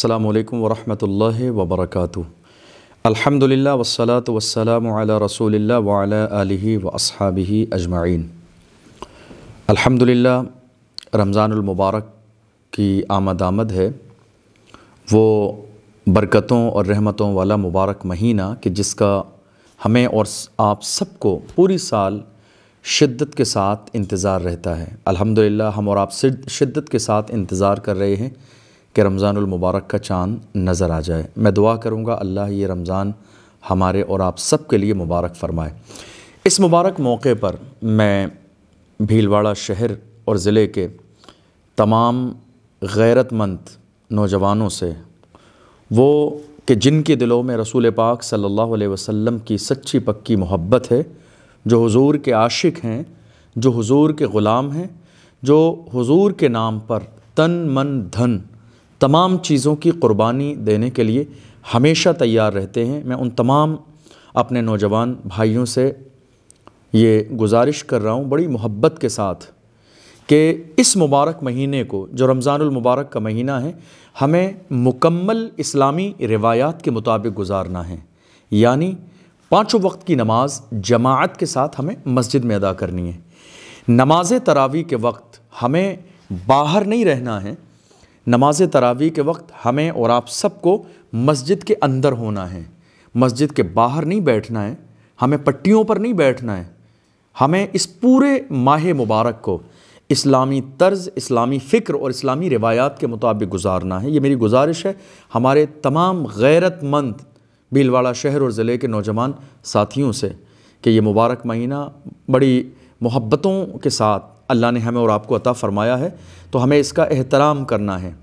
अस्सलामु अलैकुम वरहमतुल्लाहि वबरकातुहू। अल्हम्दुलिल्लाह वस्सलातु वस्सलामु अला रसूलिल्लाह व अला आलिहि व अस्हाबिहि अजमाइन। अल्हम्दुलिल्लाह, रमज़ानुल मुबारक की आमद है, वो बरकतों और रहमतों वाला मुबारक महीना कि जिसका हमें और आप सबको पूरी साल शिद्दत के साथ इंतज़ार रहता है। अल्हम्दुलिल्लाह हम और आप शिद्दत के साथ इंतज़ार कर रहे हैं कि रमज़ानुल मुबारक का चाँद नज़र आ जाए। मैं दुआ करूँगा अल्लाह ये रमज़ान हमारे और आप सब के लिए मुबारक फ़रमाए। इस मुबारक मौके पर मैं भीलवाड़ा शहर और ज़िले के तमाम गैरतमंद नौजवानों से वो कि जिनके दिलों में रसूल पाक सल्लल्लाहु अलैहि वसल्लम की सच्ची पक्की मोहब्बत है, जो हुज़ूर के आशिक हैं, जो हुज़ूर के ग़ुलाम हैं, जो हुज़ूर के नाम पर तन मन धन तमाम चीज़ों की क़ुरबानी देने के लिए हमेशा तैयार रहते हैं। मैं उन तमाम अपने नौजवान भाइयों से ये गुजारिश कर रहा हूँ बड़ी मोहब्बत के साथ कि इस मुबारक महीने को, जो रमज़ानुल मुबारक का महीना है, हमें मुकम्मल इस्लामी रिवायात के मुताबिक गुजारना है। यानी पाँचों वक्त की नमाज जमाअत के साथ हमें मस्जिद में अदा करनी है। नमाज तरावी के वक्त हमें बाहर नहीं रहना है। नमाज तरावी के वक्त हमें और आप सबको मस्जिद के अंदर होना है, मस्जिद के बाहर नहीं बैठना है, हमें पट्टियों पर नहीं बैठना है। हमें इस पूरे माह मुबारक को इस्लामी तर्ज़, इस्लामी फ़िक्र और इस्लामी रिवायात के मुताबिक गुजारना है। ये मेरी गुजारिश है हमारे तमाम गैरतमंद भीलवाड़ा शहर और ज़िले के नौजवान साथियों से कि ये मुबारक महीना बड़ी मोहब्बतों के साथ अल्लाह ने हमें और आपको अता फ़रमाया है, तो हमें इसका एहतराम करना है।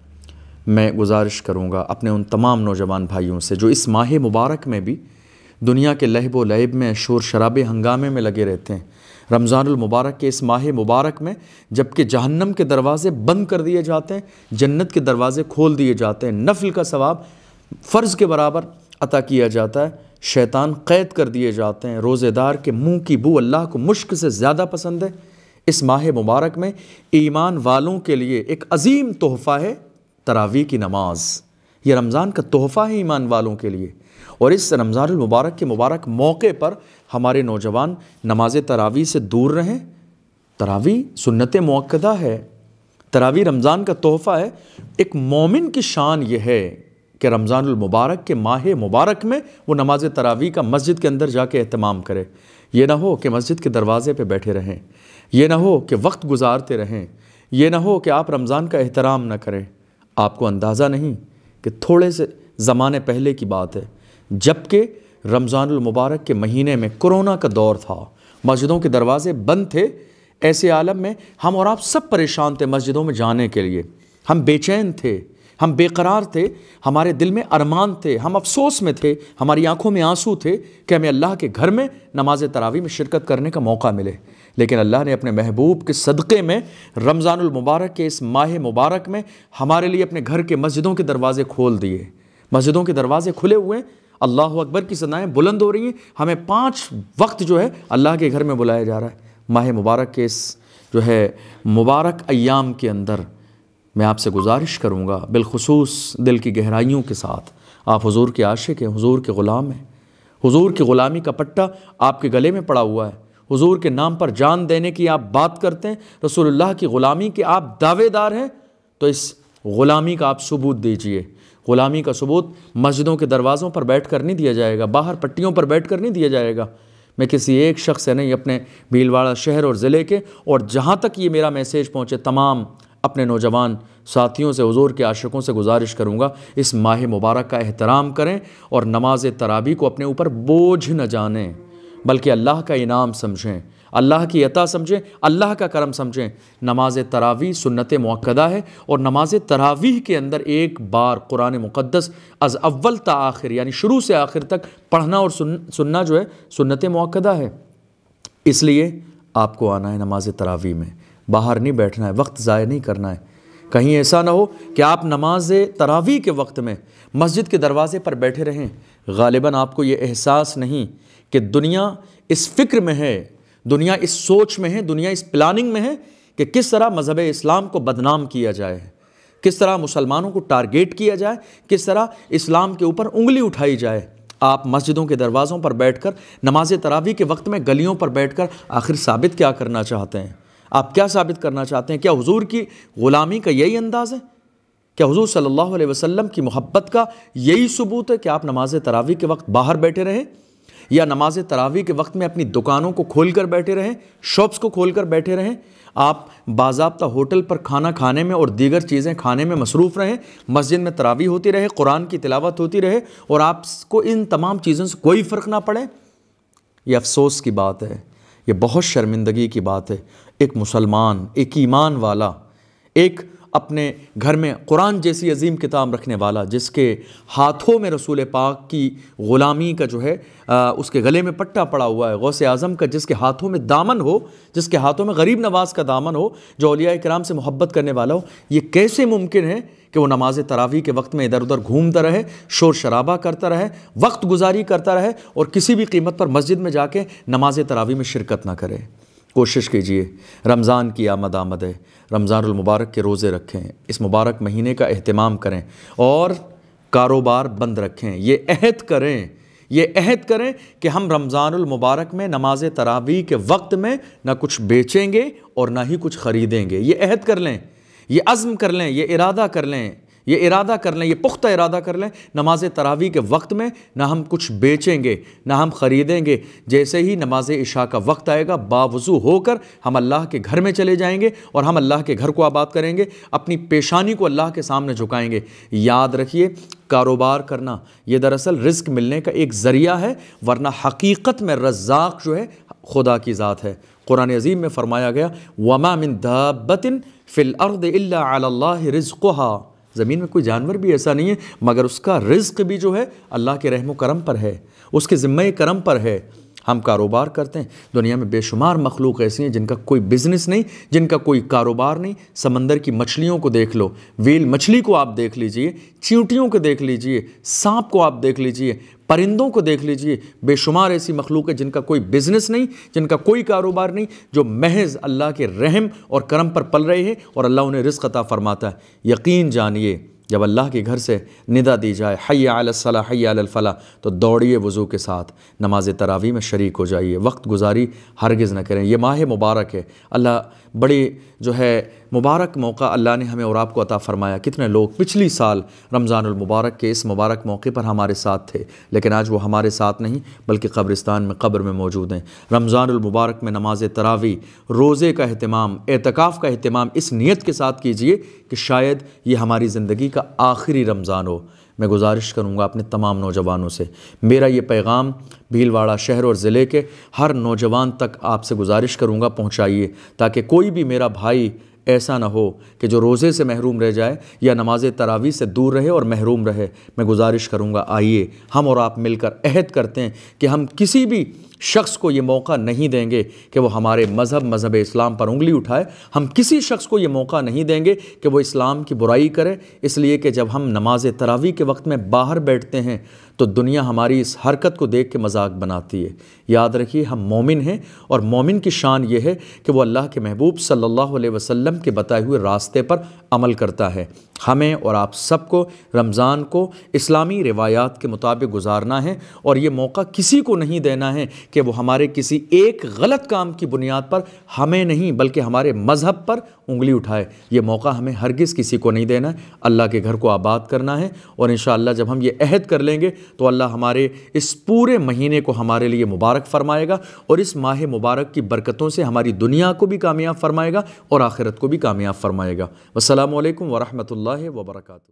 मैं गुजारिश करूँगा अपने उन तमाम नौजवान भाइयों से जो इस माह मुबारक में भी दुनिया के लहब व लैब में, शोर शराबे हंगामे में लगे रहते हैं। रमज़ानुल मुबारक के इस माह मुबारक में जबकि जहन्नम के दरवाज़े बंद कर दिए जाते हैं, जन्नत के दरवाज़े खोल दिए जाते हैं, नफ़ल का सवाब फ़र्ज़ के बराबर अता किया जाता है, शैतान क़ैद कर दिए जाते हैं, रोज़ेदार के मुँह की बू अल्लाह को मुश्क से ज़्यादा पसंद है। इस माह मुबारक में ईमान वालों के लिए एक अजीम तोहफ़ा है तरावी की नमाज। ये रमज़ान का तोहफ़ा है ईमान वालों के लिए। और इस रमज़ानुल मुबारक के मुबारक मौके पर हमारे नौजवान नमाज तरावी से दूर रहें। तरावी सुन्नत मुअक्कदा है, तरावी रमज़ान का तोहफ़ा है। एक मोमिन की शान ये है कि रमज़ानुल मुबारक के माह मुबारक में वो नमाज तरावी का मस्जिद के अंदर जाके एहतमाम करे। ये ना हो कि मस्जिद के दरवाज़े पे बैठे रहें, ये ना हो कि वक्त गुजारते रहें, ये ना हो कि आप रमज़ान का एहतराम ना करें। आपको अंदाज़ा नहीं कि थोड़े से ज़माने पहले की बात है, जबकि रमज़ानुल मुबारक के महीने में कोरोना का दौर था, मस्जिदों के दरवाज़े बंद थे। ऐसे आलम में हम और आप सब परेशान थे मस्जिदों में जाने के लिए। हम बेचैन थे, हम बेकरार थे, हमारे दिल में अरमान थे, हम अफसोस में थे, हमारी आंखों में आंसू थे कि हमें अल्लाह के घर में नमाज तरावी में शिरकत करने का मौका मिले। लेकिन अल्लाह ने अपने महबूब के सदक़े में रमज़ानुल मुबारक के इस माह मुबारक में हमारे लिए अपने घर के मस्जिदों के दरवाज़े खोल दिए। मस्जिदों के दरवाज़े खुले हुए हैं, अल्लाह अकबर की सदाएँ बुलंद हो रही हैं। हमें 5 वक्त जो है अल्लाह के घर में बुलाया जा रहा है। माह मुबारक के इस जो है मुबारक अय्याम के अंदर मैं आपसे गुजारिश करूँगा बिलखुसूस दिल की गहराइयों के साथ, आप हुज़ूर के आशिक हैं, हुज़ूर के ग़ुलाम हैं, हुज़ूर की ग़ुलामी का पट्टा आपके गले में पड़ा हुआ है, हुज़ूर के नाम पर जान देने की आप बात करते हैं, रसूलुल्लाह की ग़ुलामी के आप दावेदार हैं, तो इस ग़ुलामी का आप सबूत दीजिए। ग़ुलामी का सबूत मस्जिदों के दरवाज़ों पर बैठ कर नहीं दिया जाएगा, बाहर पट्टियों पर बैठ कर नहीं दिया जाएगा। मैं किसी एक शख्स से नहीं, अपने भीलवाड़ा शहर और ज़िले के, और जहाँ तक ये मेरा मैसेज पहुँचे तमाम अपने नौजवान साथियों से, हुज़ूर के आशिकों से गुजारिश करूँगा इस माह मुबारक का एहतराम करें और नमाज तरावी को अपने ऊपर बोझ न जानें, बल्कि अल्लाह का इनाम समझें, अल्लाह की अता समझें, अल्लाह का करम समझें। नमाज तरावी सुन्नत मुअक्कदा है और नमाज तरावी के अंदर एक बार कुरान मुक़द्दस अज़ अव्वल ता आखिर यानी शुरू से आखिर तक पढ़ना और सुनना जो है सुन्नत मुअक्कदा है। इसलिए आपको आना है नमाज तरावी में, बाहर नहीं बैठना है, वक्त ज़ाया नहीं करना है। कहीं ऐसा ना हो कि आप नमाज तरावी के वक्त में मस्जिद के दरवाज़े पर बैठे रहें। ग़ालिबन आपको ये एहसास नहीं कि दुनिया इस फ़िक्र में है, दुनिया इस सोच में है, दुनिया इस प्लानिंग में है कि किस तरह मज़हब इस्लाम को बदनाम किया जाए, کس طرح مسلمانوں کو ٹارگیٹ کیا جائے، کس طرح اسلام کے اوپر انگلی اٹھائی جائے۔ آپ مسجدوں کے دروازوں پر بیٹھ کر، نماز تراویح کے وقت میں گلیوں پر بیٹھ کر آخر ثابت کیا کرنا چاہتے ہیں؟ آپ کیا ثابت کرنا چاہتے ہیں؟ کیا حضور کی غلامی کا یہی انداز ہے؟ کیا حضور صلی اللہ علیہ وسلم کی محبت کا یہی ثبوت ہے کہ آپ نماز تراویح کے وقت باہر بیٹھے رہیں، یا نماز تراویح کے وقت میں اپنی دکانوں کو کھول کر بیٹھے رہیں، شاپس کو کھول کر بیٹھے رہیں، آپ باضابطہ ہوٹل پر کھانا کھانے میں اور دیگر چیزیں کھانے میں مصروف رہیں، مسجد میں تراویح ہوتی رہے، قرآن کی تلاوت ہوتی رہے، اور آپ کو ان تمام چیزوں سے کوئی فرق نہ پڑے؟ یہ افسوس کی بات ہے، یہ بہت شرمندگی کی بات ہے۔ ایک مسلمان، ایک ایمان والا، ایک اپنے گھر میں قرآن جیسی عظیم کتاب رکھنے والا، جس کے ہاتھوں میں رسول پاک کی غلامی کا جو ہے اس کے گلے میں پٹا پڑا ہوا ہے، غوث اعظم کا جس کے ہاتھوں میں دامن ہو، جس کے ہاتھوں میں غریب نواز کا دامن ہو، جو اولیاء کرام سے محبت کرنے والا ہو، یہ کیسے ممکن ہے کہ وہ نماز تراویح کے وقت میں ادھر ادھر گھومتا رہے، شور شرابہ کرتا رہے، وقت گزاری کرتا رہے، اور کسی بھی قیمت پر مسجد میں جا کے نماز تراویح میں شرکت نہ کرے؟ کوشش کیجئے، رمضان کی آمد ہے، رمضان المبارک کے روزے رکھیں، اس مبارک مہینے کا اہتمام کریں، اور کاروبار بند رکھیں۔ یہ عہد کریں کہ ہم رمضان المبارک میں نماز تراویح کے وقت میں نہ کچھ بیچیں گے اور نہ ہی کچھ خریدیں گے۔ یہ عہد کر لیں، یہ عزم کر لیں، یہ ارادہ کر لیں، یہ پختہ ارادہ کر لیں، نماز تراویح کے وقت میں نہ ہم کچھ بیچیں گے، نہ ہم خریدیں گے۔ جیسے ہی نماز عشاء کا وقت آئے گا، باوضو ہو کر ہم اللہ کے گھر میں چلے جائیں گے، اور ہم اللہ کے گھر کو آباد کریں گے، اپنی پیشانی کو اللہ کے سامنے جھکائیں گے۔ یاد رکھیے، کاروبار کرنا یہ دراصل رزق ملنے کا ایک ذریعہ ہے، ورنہ حقیقت میں رزاق جو ہے خدا کی ذات ہے۔ قرآن عظیم میں فرمایا گیا، وَمَا مِن دَابَّةٍ فِي الْأَرْضِ إِلَّا عَلَى اللَّهِ رِزْقُهَا، زمین میں کوئی جانور بھی ایسا نہیں ہے مگر اس کا رزق بھی جو ہے اللہ کے رحم و کرم پر ہے، اس کے ذمہ کرم پر ہے۔ ہم کاروبار کرتے ہیں، دنیا میں بے شمار مخلوق ایسی ہیں جن کا کوئی بزنس نہیں، جن کا کوئی کاروبار نہیں۔ سمندر کی مچھلیوں کو دیکھ لو، ویل مچھلی کو آپ دیکھ لیجئے، چیونٹیوں کو دیکھ لیجئے، سانپ کو آپ دیکھ لیجئے، پرندوں کو دیکھ لیجئے، بے شمار ایسی مخلوق ہے جن کا کوئی بزنس نہیں، جن کا کوئی کاروبار نہیں، جو محض اللہ کے رحم اور کرم پر پل رہے ہیں، اور اللہ انہیں رزق عطا فرماتا ہے۔ یقین جانیے، جب اللہ کے گھر سے ندا دی جائے، حی علی الصلاح حی علی الفلاح، تو دوڑیے وضو کے ساتھ، نماز تراویح میں شریک ہو جائیے، وقت گزاری ہرگز نہ کریں۔ یہ ماہ مبارک ہے، اللہ بڑی جو ہے مبارک موقع اللہ نے ہمیں اور آپ کو عطا فرمایا۔ کتنے لوگ پچھلی سال رمضان المبارک کے اس مبارک موقع پر ہمارے ساتھ تھے، لیکن آج وہ ہمارے ساتھ نہیں بلکہ قبرستان میں، قبر میں موجود ہیں۔ رمضان المبارک میں نماز تراویح، روزے کا اہتمام، اعتکاف کا اہتمام اس نیت کے ساتھ کیجئے کہ شاید یہ ہماری زندگی کا آخری رمضان ہو۔ میں گزارش کروں گا اپنے تمام نوجوانوں سے، میرا یہ پیغام بھیلواڑہ شہر اور ضلع کے ہر نوجوان تک آپ سے گزارش کروں گا پہنچائیے، تاکہ کوئی بھی میرا بھائی ایسا نہ ہو کہ جو روزے سے محروم رہ جائے یا نماز تراویح سے دور رہے اور محروم رہے۔ میں گزارش کروں گا، آئیے ہم اور آپ مل کر عہد کرتے ہیں کہ ہم کسی بھی شخص کو یہ موقع نہیں دیں گے کہ وہ ہمارے مذہب اسلام پر انگلی اٹھائے۔ ہم کسی شخص کو یہ موقع نہیں دیں گے کہ وہ اسلام کی برائی کرے، اس لیے کہ جب ہم نماز تراویح کے وقت میں باہر بیٹھتے ہیں تو دنیا ہماری اس حرکت کو دیکھ کے مذاق بناتی ہے۔ یاد رکھیے، ہم مومن ہیں، اور مومن کی شان یہ ہے کہ وہ اللہ کے محبوب صلی اللہ علیہ وسلم کے بتائے ہوئے راستے پر عمل کرتا ہے۔ ہمیں اور آپ سب کو رمضان کو اسلامی روایات کے مطابق گزارنا ہے، اور یہ موقع کسی کو نہیں دینا ہے کہ وہ ہمارے کسی ایک غلط کام کی بنیاد پر ہمیں نہیں بلکہ ہمارے مذہب پر انگلی اٹھائے۔ یہ موقع ہمیں ہرگز کسی کو نہیں دینا ہے۔ اللہ کے گھر کو آباد کرنا ہے، اور انشاءاللہ جب ہم یہ عہد کر لیں گے تو اللہ ہمارے اس پورے مہینے کو ہمارے لیے مبارک فرمائے گا، اور اس ماہ مبارک کی برکتوں سے ہماری دنیا کو بھی کامیاب فرمائے گا اور آخرت کو بھی کامیاب فرمائے گا۔ والسلام علیکم ورحمۃ اللہ وبرکاتہ۔